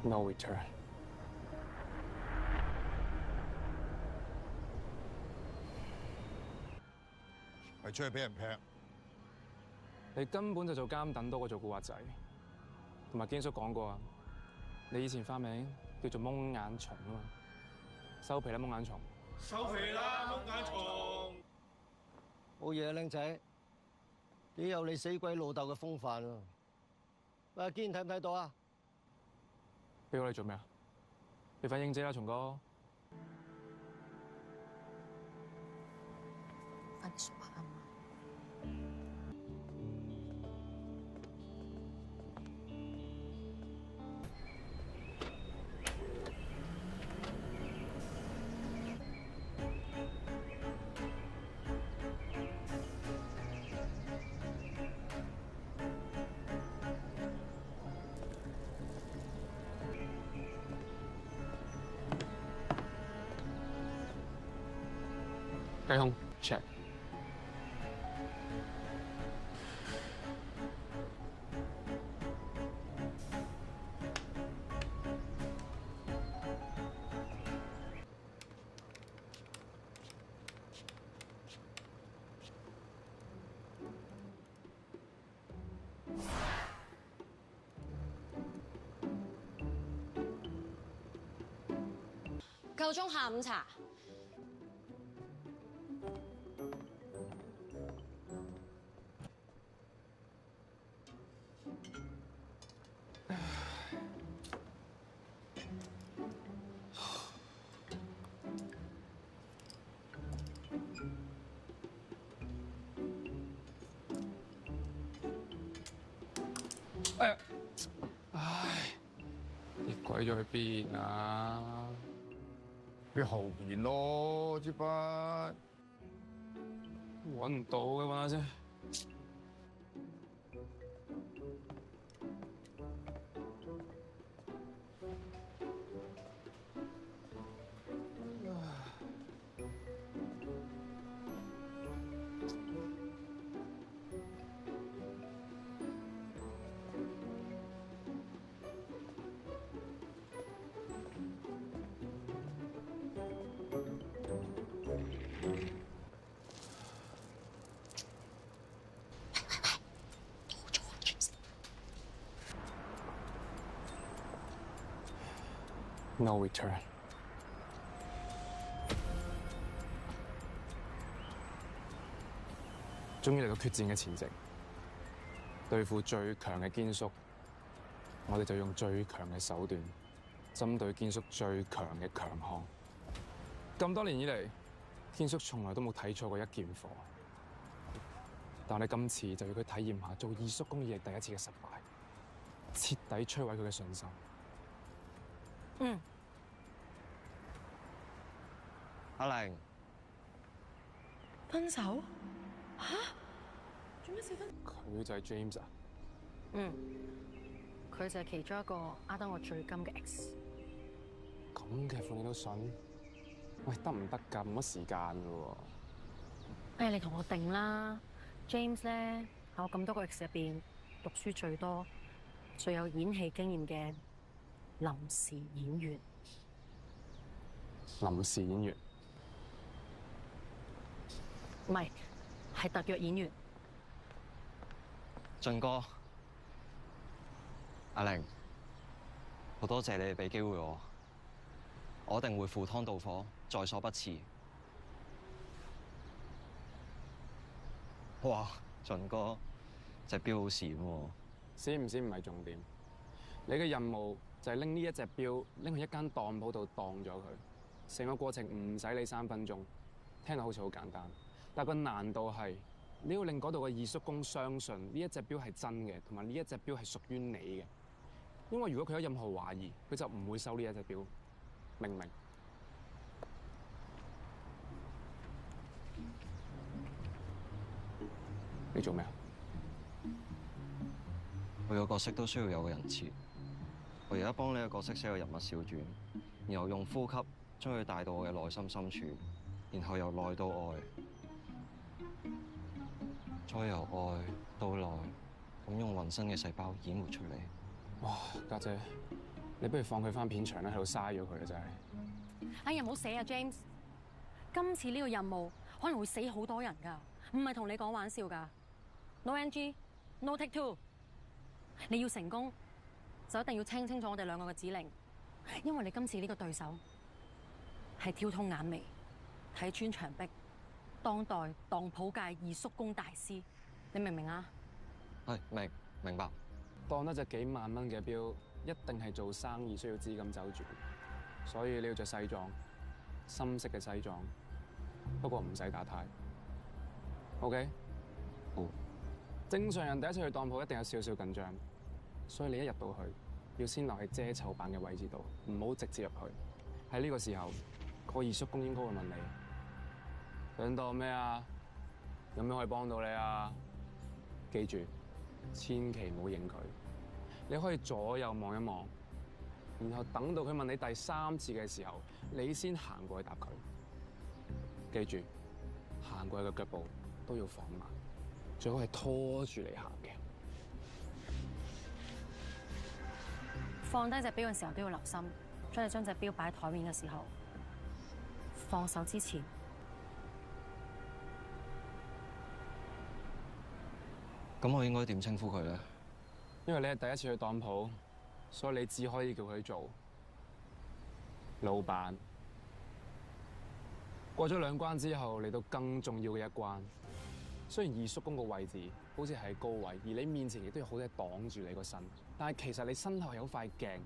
No return。係出去俾人劈。你根本就做監躉多過做古惑仔。同埋堅叔講過啊，你以前花名叫做蒙眼蟲啊嘛。收皮啦，蒙眼蟲！收皮啦，蒙眼蟲！冇嘢啊，靚仔，幾有你死鬼老豆嘅風範啊！阿堅睇唔睇到啊？俾我你做咩啊？你快應姐啦，松哥！快啲數下啊嘛！雞胸 check。夠鐘下午茶。唉，跌鬼咗去邊啊？喺後邊咯，支筆。揾唔到嘅，揾下先。No return。終於嚟到決戰嘅前夕，對付最強嘅堅叔，我哋就用最強嘅手段，針對堅叔最強嘅強項。咁多年以嚟，堅叔從來都冇睇錯過一件貨，但係今次就要佢體驗下做二叔公以嚟第一次嘅失敗，徹底摧毀佢嘅信心。阿玲，分手？吓？做咩事分？佢就係 James 啊！佢就係其中一個呃得我最金嘅 X。咁嘅貨你都信？喂，得唔得㗎？冇乜時間㗎喎。哎，你同我定啦。James 咧喺我咁多個 X 入邊讀書最多、最有演戲經驗嘅臨時演員。臨時演員。唔係，係特約演員。俊哥，阿玲，好多謝你哋俾機會我一定會赴湯蹈火，在所不辭。哇，俊哥，隻錶好閃喎！閃唔閃唔係重點，你嘅任務就係拎呢一隻錶拎去一間當鋪度當咗佢，成個過程唔使你3分鐘，聽落好似好簡單，但個難度係你要令嗰度嘅二叔公相信呢一隻錶係真嘅，同埋呢一隻錶係屬於你嘅，因為如果佢有任何懷疑，佢就唔會收呢一隻錶，明唔明？你做咩啊？每個角色都需要有個人設，我而家幫你個角色寫個人物小傳，然後用呼吸將佢帶到我嘅內心深處，然後由內到外，再由外到內，咁用渾身嘅細胞演活出嚟。哇，家姐，你不如放佢翻片場啦，喺度嘥咗佢啊！真係。哎呀，唔好死啊，James！今次呢個任務可能會死好多人㗎，唔係同你講玩笑㗎。No NG，No take two。你要成功，就一定要聽清楚我哋兩個嘅指令，因為你今次呢個對手係挑通眼眉、睇穿牆壁、當代當鋪界二叔公大師，你明唔明啊？係明白。當得隻幾萬蚊嘅錶，一定係做生意需要資金周轉，所以你要着西裝，深色嘅西裝，不過唔使打呔。OK？好。正常人第一次去當鋪一定有少少緊張，所以你一入到去，要先留喺遮醜板嘅位置度，唔好直接入去。喺呢個時候，個二叔公應該會問你：想當咩啊？有咩可以幫到你啊？記住，千祈唔好應佢。你可以左右望一望，然後等到佢問你第3次嘅時候，你先行過去答佢。記住，行過去嘅腳步都要放慢，最好係拖住你行嘅。放低隻錶嘅時候都要留心，將隻錶擺喺台面嘅時候，放手之前，咁我應該點稱呼佢咧？因為你係第一次去當鋪，所以你只可以叫佢做老闆。過咗2關之後，嚟到更重要嘅一關。雖然二叔公個位置好似係高位，而你面前亦都有好多嘢擋住你個身，但係其實你身後有塊鏡，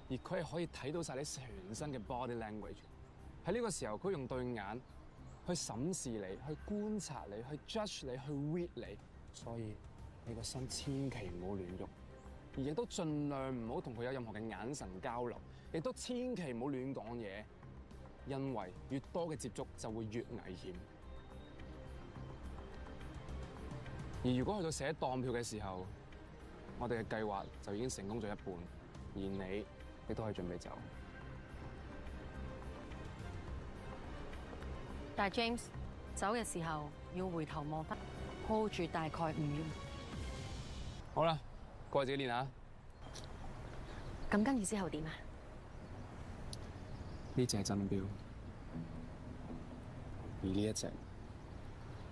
而佢係可以睇到晒你全身嘅 body language。喺呢個時候，佢用對眼去審視你，去觀察你，去 judge 你，去 read 你。所以你個身千祈唔好亂喐。而亦都盡量唔好同佢有任何嘅眼神交流，亦都千祈唔好亂講嘢，因為越多嘅接觸就會越危險。而如果去到寫當票嘅時候，我哋嘅計劃就已經成功咗一半，而你亦都可以準備走。但係 James 走嘅時候要回頭望翻 hold 住大概5秒。好啦。過去自己練下。咁跟住之後點啊？呢隻係真錶，而呢一隻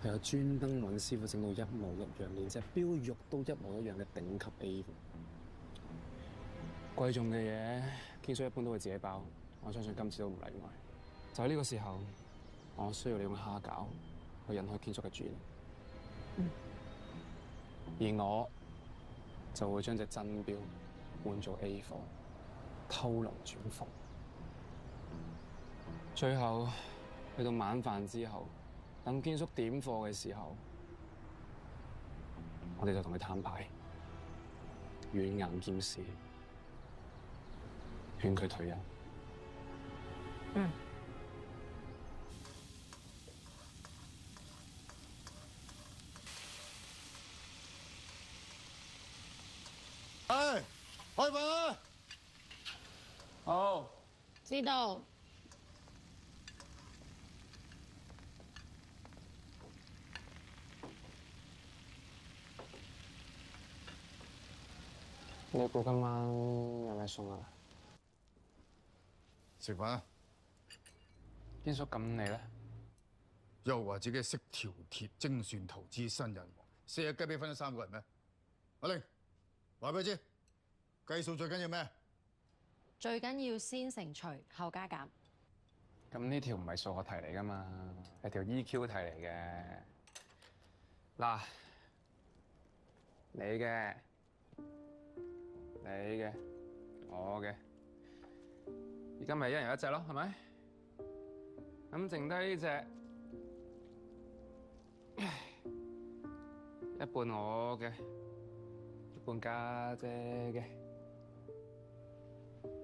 係有專登揾師傅整到一模一樣，連隻錶肉都一模一樣嘅頂級 A。貴重嘅嘢，堅叔一般都會自己包，我相信今次都唔例外。就喺呢個時候，我需要你用蝦餃去引開堅叔嘅注意力，而我就會將隻真錶換做 A 貨，偷龍轉鳳。最後去到晚飯之後，等堅叔點貨嘅時候，我哋就同佢攤牌，軟硬兼施，勸佢退休。開飯啦！好，知道。你估今晚有咩餸啊？食飯啊！堅叔，咁你咧？又話自己係識條鐵精算投資新人王，4隻雞髀分咗3個人咩？阿玲，話俾佢知，計數最緊要咩？最緊要先乘除後加減。咁呢條唔係數學題嚟㗎嘛，係條 EQ 題嚟嘅。嗱，你嘅、我嘅，而家咪一人有一隻咯，係咪？咁剩低呢隻，一半我嘅，一半家姐嘅。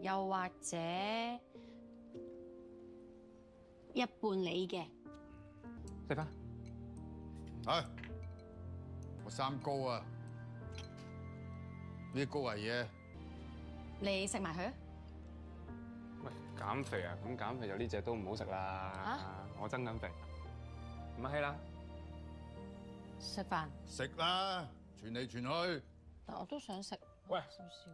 又或者一半你嘅。食飯。係，我3高啊！呢啲高危嘢，你食埋佢。喂，減肥啊？咁減肥就呢隻都唔好食啦。我增緊肥，唔客氣啦。食飯。食啦，傳嚟傳去。但我都想食。喂，少少。